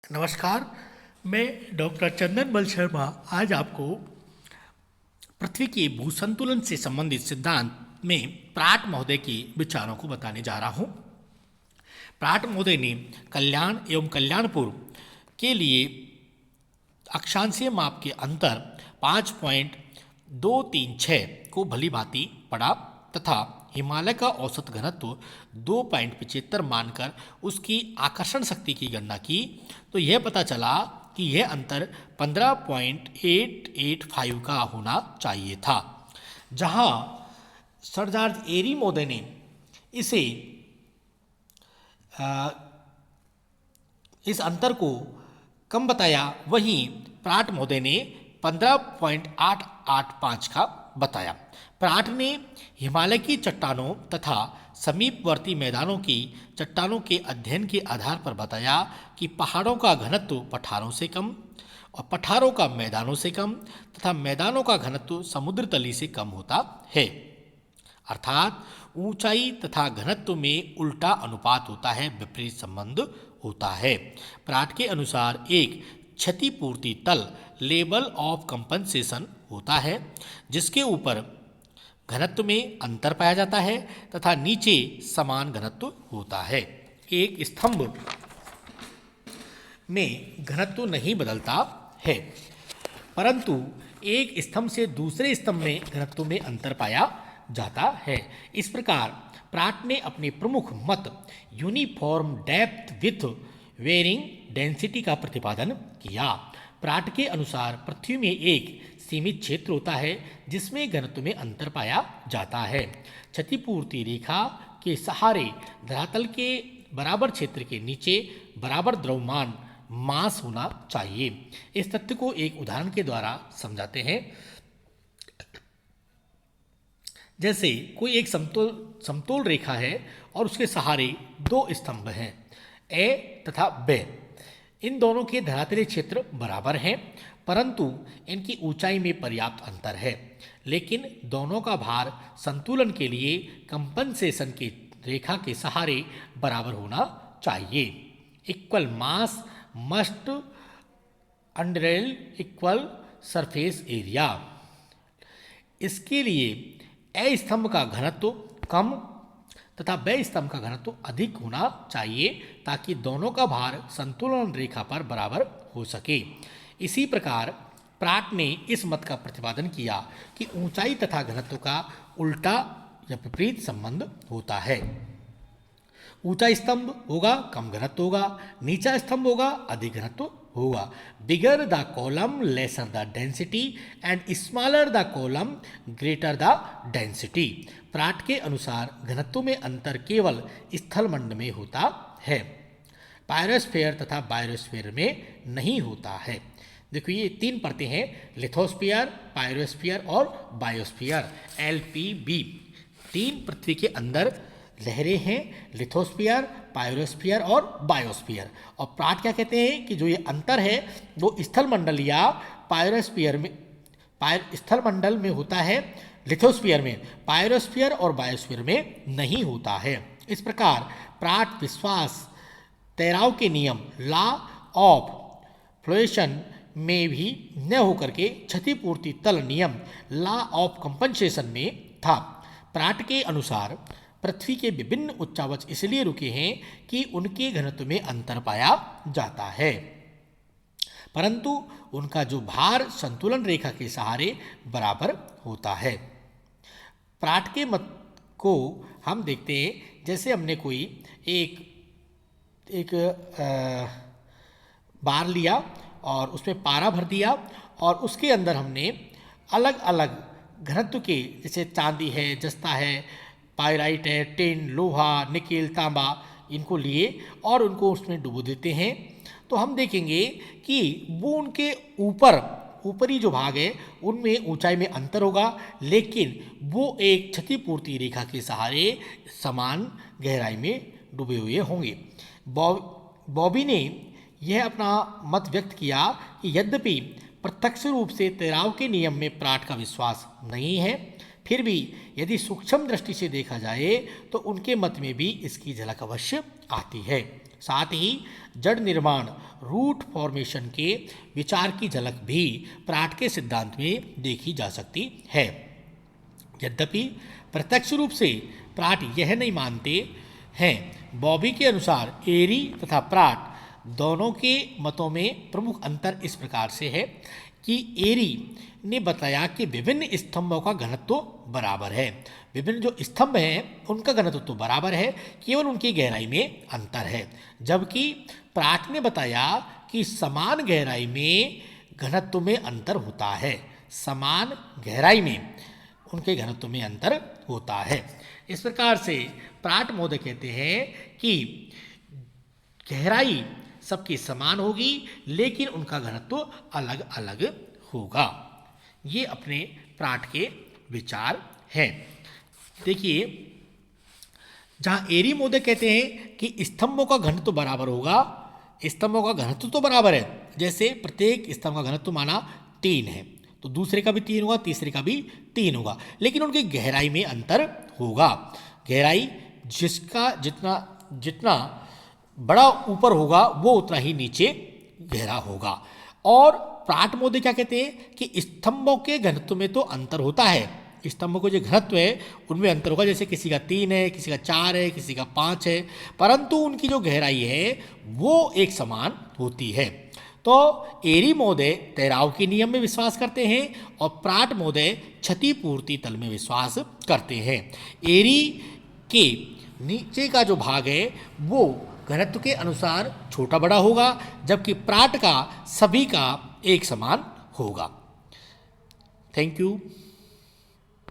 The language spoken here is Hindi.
नमस्कार। मैं डॉक्टर चंदन बल शर्मा आज आपको पृथ्वी के भूसंतुलन से संबंधित सिद्धांत में प्राट महोदय के विचारों को बताने जा रहा हूँ। प्राट महोदय ने कल्याण एवं कल्याणपुर के लिए अक्षांशीय माप के अंतर 5.236 को भली भांति पढ़ा तथा हिमालय का औसत घनत्व 2.75 मानकर उसकी आकर्षण शक्ति की गणना की तो यह पता चला कि यह अंतर 15.885 का होना चाहिए था। जहां सर जॉर्ज एरी महोदय ने इसे इस अंतर को कम बताया, वहीं प्राट महोदय ने 15.885 का बताया। प्राट ने हिमालय की चट्टानों तथा समीपवर्ती मैदानों की चट्टानों के अध्ययन के आधार पर बताया कि पहाड़ों का घनत्व पठारों से कम और पठारों का मैदानों से कम तथा मैदानों का घनत्व समुद्र तली से कम होता है। अर्थात ऊंचाई तथा घनत्व में उल्टा अनुपात होता है, विपरीत संबंध होता है। प्राट के अनुसार एक क्षतिपूर्ति तल लेवल ऑफ कंपनसेशन होता है जिसके ऊपर घनत्व में अंतर पाया जाता है तथा नीचे समान घनत्व होता है। एक स्तंभ में घनत्व नहीं बदलता है, परंतु एक स्तंभ से दूसरे स्तंभ में घनत्व में अंतर पाया जाता है। इस प्रकार प्राट ने अपने प्रमुख मत uniform depth with varying density का प्रतिपादन किया। प्राट के अनुसार पृथ्वी में एक सीमित क्षेत्र होता है जिसमें घनत्व में अंतर पाया जाता है। क्षतिपूर्ति रेखा के सहारे धरातल के बराबर क्षेत्र के नीचे बराबर द्रव्यमान मास होना चाहिए। इस तथ्य को एक उदाहरण के द्वारा समझाते हैं। जैसे कोई एक समतोल रेखा है और उसके सहारे दो स्तंभ हैं, ए तथा बे। इन दोनों के धरातलीय क्षेत्र बराबर हैं, परंतु इनकी ऊंचाई में पर्याप्त अंतर है। लेकिन दोनों का भार संतुलन के लिए कंपनसेशन की रेखा के सहारे बराबर होना चाहिए। Equal mass must underlie equal surface area. इसके लिए ए स्तंभ का घनत्व कम तथा बे स्तंभ का घनत्व अधिक होना चाहिए ताकि दोनों का भार संतुलन रेखा पर बराबर हो सके। इसी प्रकार प्राट ने इस मत का प्रतिपादन किया कि ऊंचाई तथा घनत्व का उल्टा या विपरीत संबंध होता है। ऊंचा स्तंभ होगा कम घनत्व होगा, नीचा स्तंभ होगा अधिक घनत्व होगा। Bigger the column lesser the density and smaller the column greater the density. Pratt के अनुसार घनत्व में अंतर केवल स्थलमंड में होता है, पायरोस्फीयर तथा बायोस्फीयर में नहीं होता है। देखो ये तीन परतें हैं, लिथोस्फीयर, पायरोस्फीयर और बायोस्फीयर, LPB। तीन पृथ्वी के अंदर लहरें हैं, लिथोस्फीयर, पायरोस्फीयर और बायोस्फीयर। और प्राट क्या कहते हैं कि जो ये अंतर है वो स्थलमंडल या पायरोस्फीयर में स्थलमंडल में होता है, लिथोस्फीयर में, पायरोस्फीयर और बायोस्फीयर में नहीं होता है। इस प्रकार प्राट विश्वास तैराव के नियम लॉ ऑफ फ्लोएशन में भी न होकर के क्षतिपूर्ति तल नियम लॉ ऑफ कंपनसेशन में था। प्राट के अनुसार पृथ्वी के विभिन्न उच्चावच इसलिए रुके हैं कि उनके घनत्व में अंतर पाया जाता है, परंतु उनका जो भार संतुलन रेखा के सहारे बराबर होता है। प्राट के मत को हम देखते हैं, जैसे हमने कोई एक बार लिया और उसमें पारा भर दिया और उसके अंदर हमने अलग अलग घनत्व के, जैसे चांदी है, जस्ता है, पायराइट है, टिन, लोहा, निकेल, तांबा, इनको लिए और उनको उसमें डुबो देते हैं, तो हम देखेंगे कि वो उनके ऊपरी जो भाग है उनमें ऊंचाई में अंतर होगा, लेकिन वो एक क्षतिपूर्ति रेखा के सहारे समान गहराई में डूबे हुए होंगे। बॉबी ने यह अपना मत व्यक्त किया कि यद्यपि प्रत्यक्ष रूप से तैराव के नियम में प्राट का विश्वास नहीं है, फिर भी यदि सूक्ष्म दृष्टि से देखा जाए तो उनके मत में भी इसकी झलक अवश्य आती है। साथ ही जड़ निर्माण रूट फॉर्मेशन के विचार की झलक भी प्राट के सिद्धांत में देखी जा सकती है। यद्यपि प्रत्यक्ष रूप से प्राट यह नहीं मानते हैं। बॉबी के अनुसार एरी तथा प्राट दोनों के मतों में प्रमुख अंतर इस प्रकार से है कि एरी ने बताया कि विभिन्न स्तंभों का घनत्व बराबर है। विभिन्न जो स्तंभ हैं उनका घनत्व तो बराबर है, केवल उनकी गहराई में अंतर है। जबकि प्राट ने बताया कि समान गहराई में घनत्व में अंतर होता है। समान गहराई में उनके घनत्व में अंतर होता है। इस प्रकार से प्राट महोदय कहते हैं कि गहराई सबकी समान होगी लेकिन उनका घनत्व अलग अलग होगा। ये अपने प्राट के विचार हैं। देखिए, जहाँ एरी महोदय कहते हैं कि स्तंभों का घनत्व बराबर होगा, स्तंभों का घनत्व तो बराबर है, जैसे प्रत्येक स्तंभ का घनत्व माना 3 है तो दूसरे का भी 3 होगा, तीसरे का भी 3 होगा, लेकिन उनकी गहराई में अंतर होगा। गहराई जिसका जितना बड़ा ऊपर होगा वो उतना ही नीचे गहरा होगा। और प्राट महोदय क्या कहते हैं कि स्तंभों के घनत्व में तो अंतर होता है, स्तंभों को जो घनत्व है उनमें अंतर होगा, जैसे किसी का 3 है, किसी का 4 है, किसी का 5 है, परंतु उनकी जो गहराई है वो एक समान होती है। तो एरी महोदय तैराव के नियम में विश्वास करते हैं और प्राट महोदय क्षतिपूर्ति तल में विश्वास करते हैं। एरी के नीचे का जो भाग है वो घनत्व के अनुसार छोटा बड़ा होगा, जबकि प्राट का सभी का एक समान होगा। Thank you.